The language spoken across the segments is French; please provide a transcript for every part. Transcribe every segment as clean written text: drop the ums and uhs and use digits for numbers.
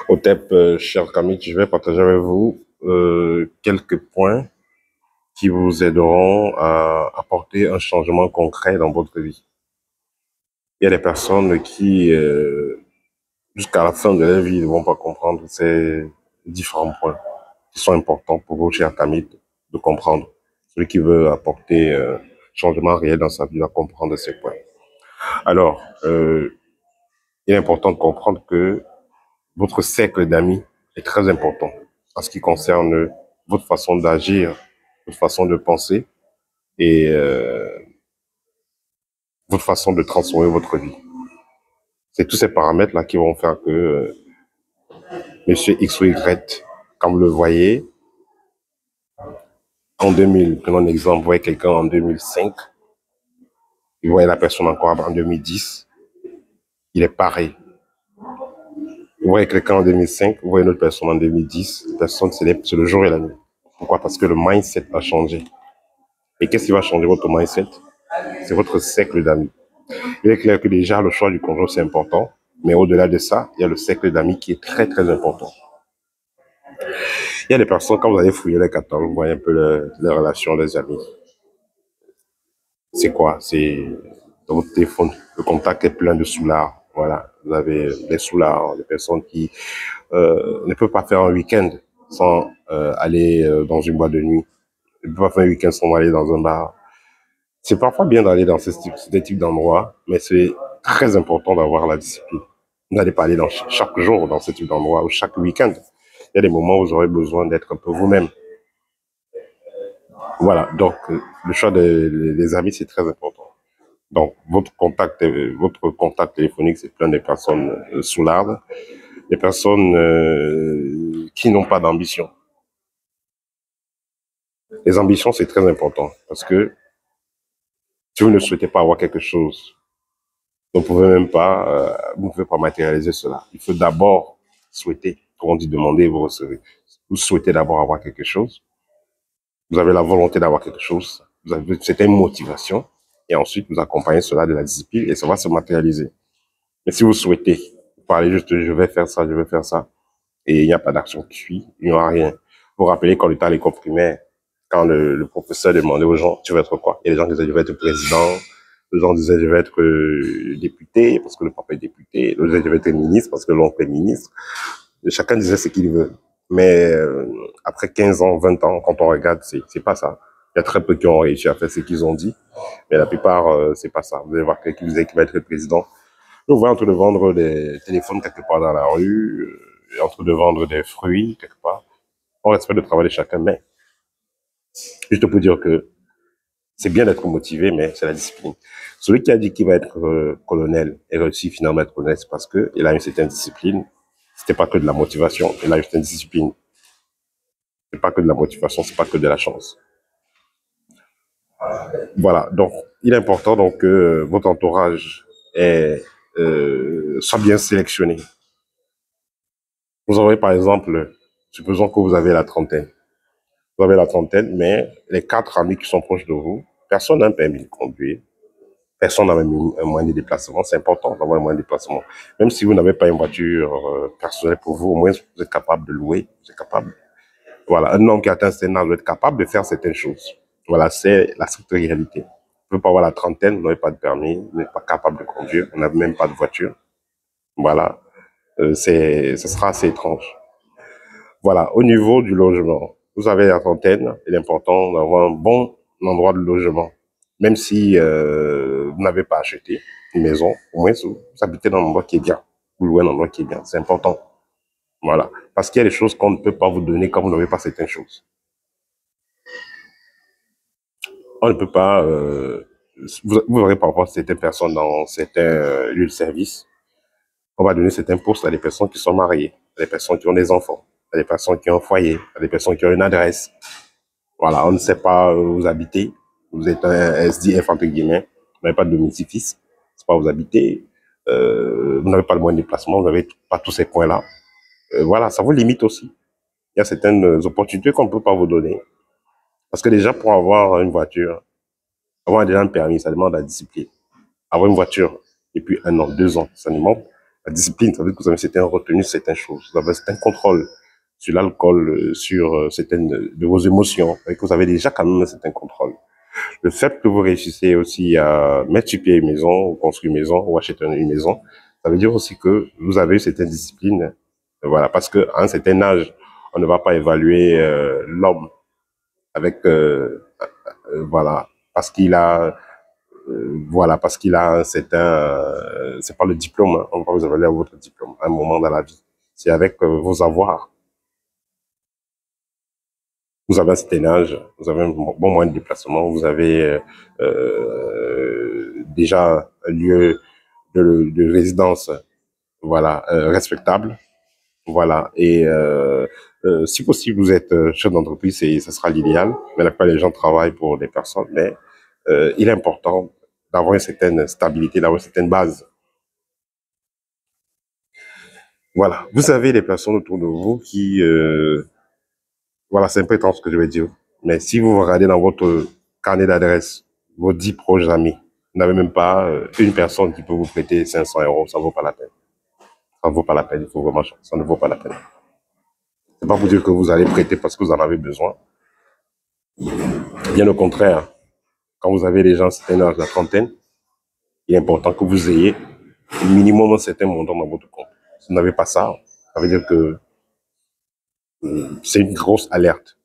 Otep, cher Camille, je vais partager avec vous quelques points qui vous aideront à apporter un changement concret dans votre vie. Il y a des personnes qui, jusqu'à la fin de leur vie, ne vont pas comprendre ces différents points qui sont importants pour vous, cher Camille, de comprendre. Celui qui veut apporter changement réel dans sa vie va comprendre ces points. Alors, il est important de comprendre que votre cercle d'amis est très important en ce qui concerne votre façon d'agir, votre façon de penser et votre façon de transformer votre vie. C'est tous ces paramètres-là qui vont faire que Monsieur X ou Y, quand vous le voyez, en 2000, prenons un exemple, vous voyez quelqu'un en 2005, vous voyez la personne encore en 2010, il est pareil. Vous voyez quelqu'un en 2005, vous voyez une autre personne en 2010, la personne, c'est le jour et la nuit. Pourquoi? Parce que le mindset a changé. Et qu'est-ce qui va changer votre mindset? C'est votre cercle d'amis. Il est clair que déjà, le choix du conjoint, c'est important. Mais au-delà de ça, il y a le cercle d'amis qui est très, très important. Il y a des personnes, quand vous allez fouiller les catalogues, vous voyez un peu les relations des amis. C'est quoi? C'est dans votre téléphone. Le contact est plein de soulards. Voilà. Vous avez des soulards, des personnes qui ne peuvent pas faire un week-end sans aller dans une boîte de nuit. Ne peuvent pas faire un week-end sans aller dans un bar. C'est parfois bien d'aller dans ce type d'endroit, mais c'est très important d'avoir la discipline. Vous n'allez pas aller chaque jour dans ce type d'endroit ou chaque week-end. Il y a des moments où vous aurez besoin d'être un peu vous-même. Voilà, donc le choix des amis, c'est très important. Donc votre contact téléphonique, c'est plein de personnes soulardes, des personnes qui n'ont pas d'ambition. Les ambitions, c'est très important parce que si vous ne souhaitez pas avoir quelque chose, vous ne pouvez pas matérialiser cela. Il faut d'abord souhaiter. Quand on dit demander, vous recevez. Vous souhaitez d'abord avoir quelque chose. Vous avez la volonté d'avoir quelque chose. Vous avez une certaine motivation. Et ensuite, vous accompagnez cela de la discipline et ça va se matérialiser. Mais si vous souhaitez, vous parlez juste, je vais faire ça, et il n'y a pas d'action qui suit, il n'y aura rien. Vous vous rappelez quand on était à l'école primaire, quand le professeur demandait aux gens, tu veux être quoi? Il y a des gens qui disaient, je vais être président. Les gens disaient, je vais être député parce que le papa est député. L'autre disait, je vais être ministre parce que l'oncle est ministre. Et chacun disait ce qu'il veut. Mais après 15 ans, 20 ans, quand on regarde, c'est pas ça. Il y a très peu qui ont réussi à faire ce qu'ils ont dit. Mais la plupart, c'est pas ça. Vous allez voir quelqu'un qui disait qu'il va être président. Vous voyez en train de vendre des téléphones quelque part dans la rue, en train de vendre des fruits quelque part. On respecte le travail de chacun, mais juste pour dire que c'est bien d'être motivé, mais c'est la discipline. Celui qui a dit qu'il va être colonel et réussi finalement à être colonel, c'est parce qu'il a une certaine discipline. C'était pas que de la motivation, il a une certaine discipline. C'est pas que de la motivation, c'est pas que de la chance. Voilà, donc il est important donc que votre entourage soit bien sélectionné. Vous aurez par exemple, supposons que vous avez la trentaine. Vous avez la trentaine, mais les 4 amis qui sont proches de vous, personne n'a un permis de conduire. Personne n'a même un moyen de déplacement. C'est important d'avoir un moyen de déplacement. Même si vous n'avez pas une voiture personnelle pour vous, au moins vous êtes capable de louer. Vous êtes capable. Voilà, un homme qui atteint un certain âge doit être capable de faire certaines choses. Voilà, c'est la stricte réalité. Vous ne pouvez pas avoir la trentaine, vous n'avez pas de permis, vous n'êtes pas capable de conduire, vous n'avez même pas de voiture. Voilà, ce sera assez étrange. Voilà, au niveau du logement, vous avez la trentaine, il est important d'avoir un bon endroit de logement. Même si vous n'avez pas acheté une maison, au moins vous habitez dans un endroit qui est bien. Vous louez un endroit qui est bien, c'est important. Voilà, parce qu'il y a des choses qu'on ne peut pas vous donner quand vous n'avez pas certaines choses. On ne peut pas... vous aurez parfois certaines personnes dans certains lieux de service. On va donner certains postes à des personnes qui sont mariées, à des personnes qui ont des enfants, à des personnes qui ont un foyer, à des personnes qui ont une adresse. Voilà, on ne sait pas où vous habitez. Vous êtes un SDF, entre guillemets. Vous n'avez pas de domicile fixe. C'est pas où vous habitez. Vous n'avez pas le moyen de déplacement. Vous n'avez pas tous ces points-là. Voilà, ça vous limite aussi. Il y a certaines opportunités qu'on ne peut pas vous donner. Parce que déjà, pour avoir une voiture, avoir déjà un permis, ça demande la discipline. Avoir une voiture depuis 1 an, 2 ans, ça demande La discipline, ça veut dire que vous avez certaines retenues, certaines choses. Vous avez un certain contrôle sur l'alcool, sur certaines de vos émotions. Et que vous avez déjà quand même un certain contrôle. Le fait que vous réussissez aussi à mettre sur pied une maison, ou construire une maison, ou acheter une maison, ça veut dire aussi que vous avez une certaine discipline. Voilà, parce qu'à un certain âge, on ne va pas évaluer l'homme avec, voilà, parce qu'il a, voilà, parce qu'il a un certain, c'est pas le diplôme, hein, on va vous évaluer à votre diplôme, à un moment dans la vie. C'est avec vos avoirs. Vous avez un certain âge, vous avez un bon moyen de déplacement, vous avez déjà un lieu de résidence, voilà, respectable, voilà. Et si possible, vous êtes chef d'entreprise, et ce sera l'idéal. Mais la plupart des gens travaillent pour des personnes, mais il est important d'avoir une certaine stabilité, d'avoir une certaine base. Voilà. Vous avez des personnes autour de vous qui, voilà, c'est un peu étrange ce que je vais dire. Mais si vous regardez dans votre carnet d'adresse, vos 10 proches amis, vous n'avez même pas une personne qui peut vous prêter 500 euros, ça ne vaut pas la peine. Ça ne vaut pas la peine, il faut vraiment, ça ne vaut pas la peine. C'est pas pour dire que vous allez prêter parce que vous en avez besoin. Bien au contraire, quand vous avez les gens certains âge, la trentaine, il est important que vous ayez minimum un certain montant dans votre compte. Si vous n'avez pas ça, ça veut dire que c'est une grosse alerte.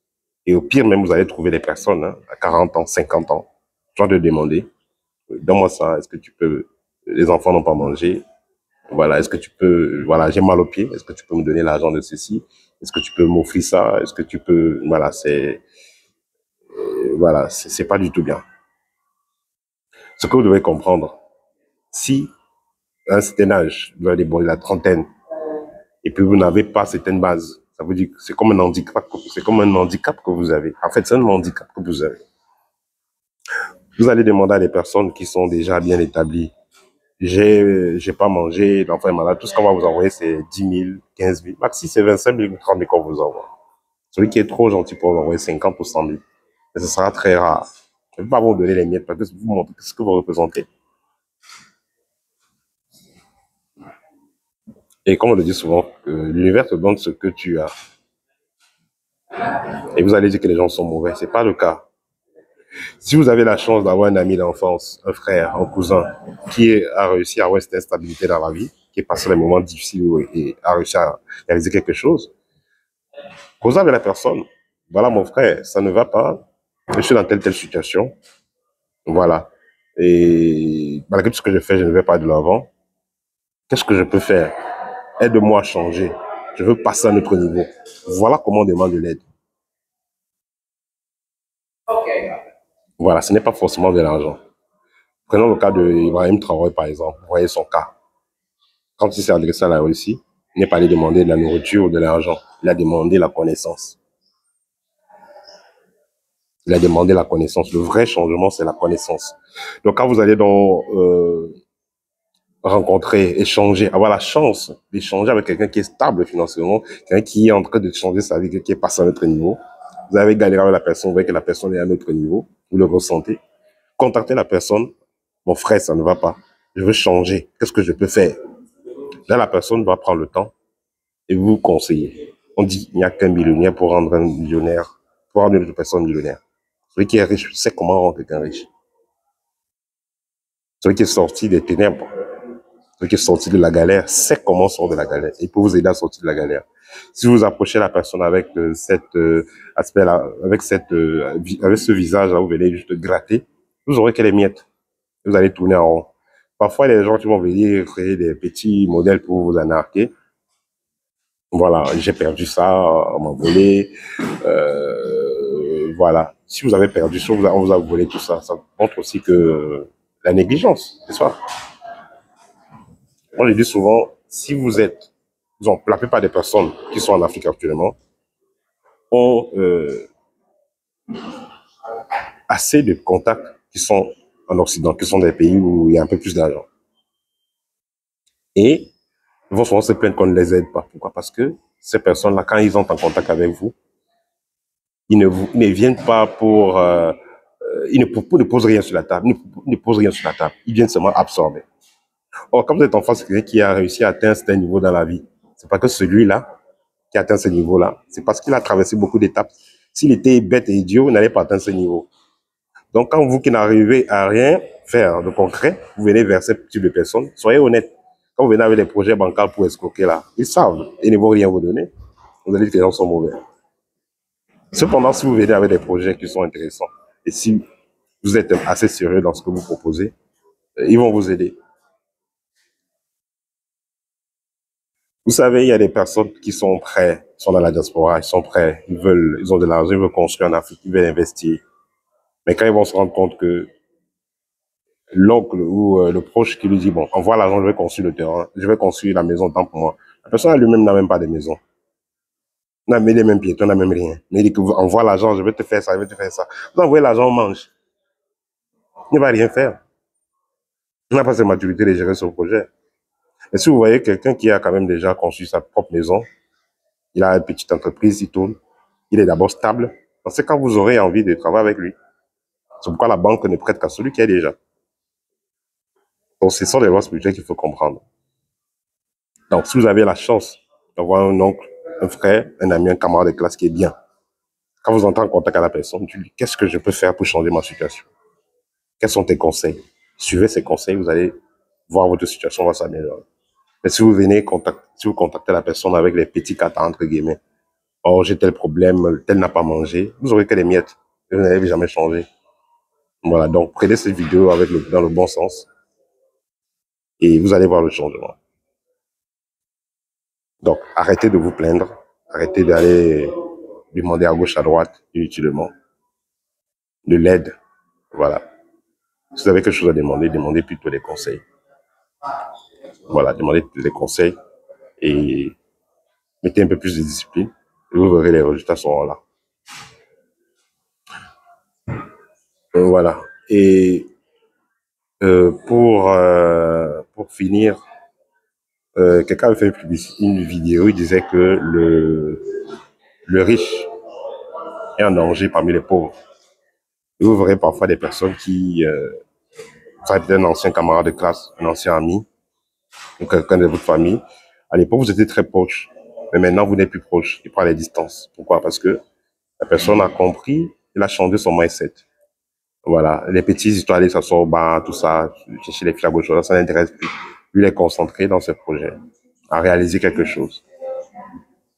Et au pire, même, vous allez trouver des personnes hein, à 40 ans, 50 ans, genre de demander, donne-moi ça, est-ce que tu peux, les enfants n'ont pas mangé, voilà, est-ce que tu peux, voilà, j'ai mal aux pieds, est-ce que tu peux me donner l'argent de ceci, est-ce que tu peux m'offrir ça, est-ce que tu peux, voilà, c'est pas du tout bien. Ce que vous devez comprendre, si à un certain âge, vous allez déborder la trentaine, et puis vous n'avez pas certaines bases, ça veut dire que c'est comme un handicap, c'est comme un handicap que vous avez. En fait, c'est un handicap que vous avez. Vous allez demander à des personnes qui sont déjà bien établies. J'ai pas mangé, l'enfant est malade. Tout ce qu'on va vous envoyer, c'est 10 000, 15 000. Maxi, c'est 25 000 ou 30 000 qu'on vous envoie. Celui qui est trop gentil pour vous envoyer 50 ou 100 000. Mais ce sera très rare. Je ne vais pas vous donner les miettes parce que vous montrez ce que vous représentez. Et comme on le dit souvent, l'univers te donne ce que tu as. Et vous allez dire que les gens sont mauvais. C'est pas le cas. Si vous avez la chance d'avoir un ami d'enfance, un frère, un cousin, qui a réussi à avoir cette stabilité dans la vie, qui est passé des moments difficiles et a réussi à réaliser quelque chose, causez avec la personne. Voilà mon frère, ça ne va pas. Je suis dans telle situation. Voilà. Et malgré tout ce que je fais, je ne vais pas de l'avant. Qu'est-ce que je peux faire? Aide-moi à changer. Je veux passer à un autre niveau. Voilà comment on demande de l'aide. Voilà, ce n'est pas forcément de l'argent. Prenons le cas de Ibrahim Traoré, par exemple. Vous voyez son cas. Quand il s'est adressé à la Russie, il n'est pas allé demander de la nourriture ou de l'argent. Il a demandé la connaissance. Il a demandé la connaissance. Le vrai changement, c'est la connaissance. Donc, quand vous allez rencontrer, échanger, avoir la chance d'échanger avec quelqu'un qui est stable financièrement, quelqu'un qui est en train de changer sa vie, qui est passé à un autre niveau, vous avez galéré avec la personne, vous voyez que la personne est à un autre niveau, vous le ressentez. Contactez la personne. Mon frère, ça ne va pas. Je veux changer. Qu'est-ce que je peux faire? Là, la personne va prendre le temps et vous conseiller. On dit qu'il n'y a qu'un millionnaire pour rendre un millionnaire, pour rendre une autre personne millionnaire. Celui qui est riche sait comment rendre quelqu'un riche. Celui qui est sorti des ténèbres, celui qui est sorti de la galère, sait comment sortir de la galère et peut vous aider à sortir de la galère. Si vous approchez la personne avec cet aspect-là, avec ce visage-là, vous venez juste gratter, vous aurez que les miettes. Vous allez tourner en rond. Parfois, il y a des gens qui vont venir créer des petits modèles pour vous anarquer. Voilà, j'ai perdu ça, on m'a volé. Voilà. Si vous avez perdu ça, on vous a volé tout ça. Ça montre aussi que la négligence, c'est ça. Moi, je dis souvent, si vous êtes, disons, la plupart des personnes qui sont en Afrique actuellement ont assez de contacts qui sont en Occident, qui sont des pays où il y a un peu plus d'argent. Et ils vont souvent se plaindre qu'on ne les aide pas. Pourquoi? Parce que ces personnes-là, quand ils entrent en contact avec vous, ils ne viennent pas pour... ils ne posent rien sur la table. Ils ne posent rien sur la table. Ils viennent seulement absorber. Or, quand vous êtes en face de quelqu'un qui a réussi à atteindre un certain niveau dans la vie, c'est pas que celui-là qui a atteint ce niveau-là, c'est parce qu'il a traversé beaucoup d'étapes. S'il était bête et idiot, il n'allait pas atteindre ce niveau. Donc, quand vous qui n'arrivez à rien faire de concret, vous venez vers ce type de personnes, soyez honnête. Quand vous venez avec des projets bancaires pour escroquer là, ils savent, ils ne vont rien vous donner. Vous allez dire que les gens sont mauvais. Cependant, si vous venez avec des projets qui sont intéressants, et si vous êtes assez sérieux dans ce que vous proposez, ils vont vous aider. Vous savez, il y a des personnes qui sont prêts, sont dans la diaspora, ils sont prêts, ils ont de l'argent, ils veulent construire en Afrique, ils veulent investir. Mais quand ils vont se rendre compte que l'oncle ou le proche qui lui dit, bon, envoie l'argent, je vais construire le terrain, je vais construire la maison, tant pour moi. La personne elle-même n'a même pas de maison. N'a même les mêmes piétons, n'a même rien. Mais il dit que envoie l'argent, je vais te faire ça, je vais te faire ça. Vous envoyez l'argent, on mange. Il ne va rien faire. Il n'a pas cette maturité de gérer son projet. Et si vous voyez quelqu'un qui a quand même déjà construit sa propre maison, il a une petite entreprise, il tourne, il est d'abord stable, c'est quand vous aurez envie de travailler avec lui. C'est pourquoi la banque ne prête qu'à celui qui est déjà. Donc, ce sont des lois spirituelles qu'il faut comprendre. Donc, si vous avez la chance d'avoir un oncle, un frère, un ami, un camarade de classe qui est bien, quand vous entrez en contact avec la personne, tu lui dis, qu'est-ce que je peux faire pour changer ma situation? Quels sont tes conseils? Suivez ces conseils, vous allez voir votre situation va s'améliorer. Mais si vous venez si vous contactez la personne avec les petits catas, entre guillemets, oh, j'ai tel problème, tel n'a pas mangé, vous aurez que des miettes. Vous n'allez jamais changer. Voilà, donc prenez cette vidéo dans le bon sens et vous allez voir le changement. Donc, arrêtez de vous plaindre, arrêtez d'aller demander à gauche, à droite, inutilement, de l'aide. Voilà. Si vous avez quelque chose à demander, demandez plutôt des conseils. Voilà, demandez des conseils et mettez un peu plus de discipline et vous verrez les résultats seront là. Voilà. Et pour finir, quelqu'un a fait une vidéo, il disait que le riche est en danger parmi les pauvres. Et vous verrez parfois des personnes qui, ça peut être un ancien camarade de classe, un ancien ami, ou quelqu'un de votre famille. À l'époque, vous étiez très proches, mais maintenant, vous n'êtes plus proches. Il prend les distances. Pourquoi? Parce que la personne a compris, il a changé son mindset. Voilà, les petites histoires, aller s'asseoir au bar, tout ça, chercher les filles à gauche, ça n'intéresse plus. Lui, il est concentré dans ses projets, à réaliser quelque chose.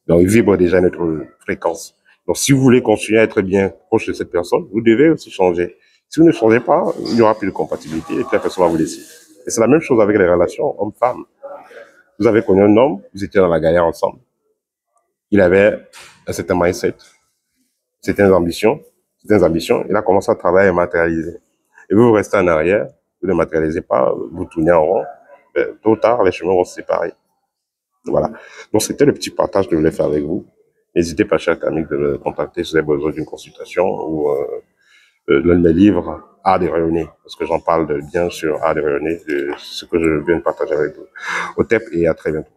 Donc, il vibre déjà notre fréquence. Donc, si vous voulez continuer à être bien proche de cette personne, vous devez aussi changer. Si vous ne changez pas, il n'y aura plus de compatibilité et puis la personne va vous laisser. Et c'est la même chose avec les relations homme-femme. Vous avez connu un homme, vous étiez dans la galère ensemble. Il avait un certain mindset, certaines ambitions. Il a commencé à travailler et matérialiser. Et vous restez en arrière, vous ne matérialisez pas, vous tournez en rond. Tôt ou tard, les chemins vont se séparer. Voilà. Donc, c'était le petit partage que je voulais faire avec vous. N'hésitez pas, chers amis, de me contacter si vous avez besoin d'une consultation ou l'un de mes livres, Art de rayonner, parce que j'en parle bien sur Art de rayonner, de ce que je viens de partager avec vous. Au TEP et à très bientôt.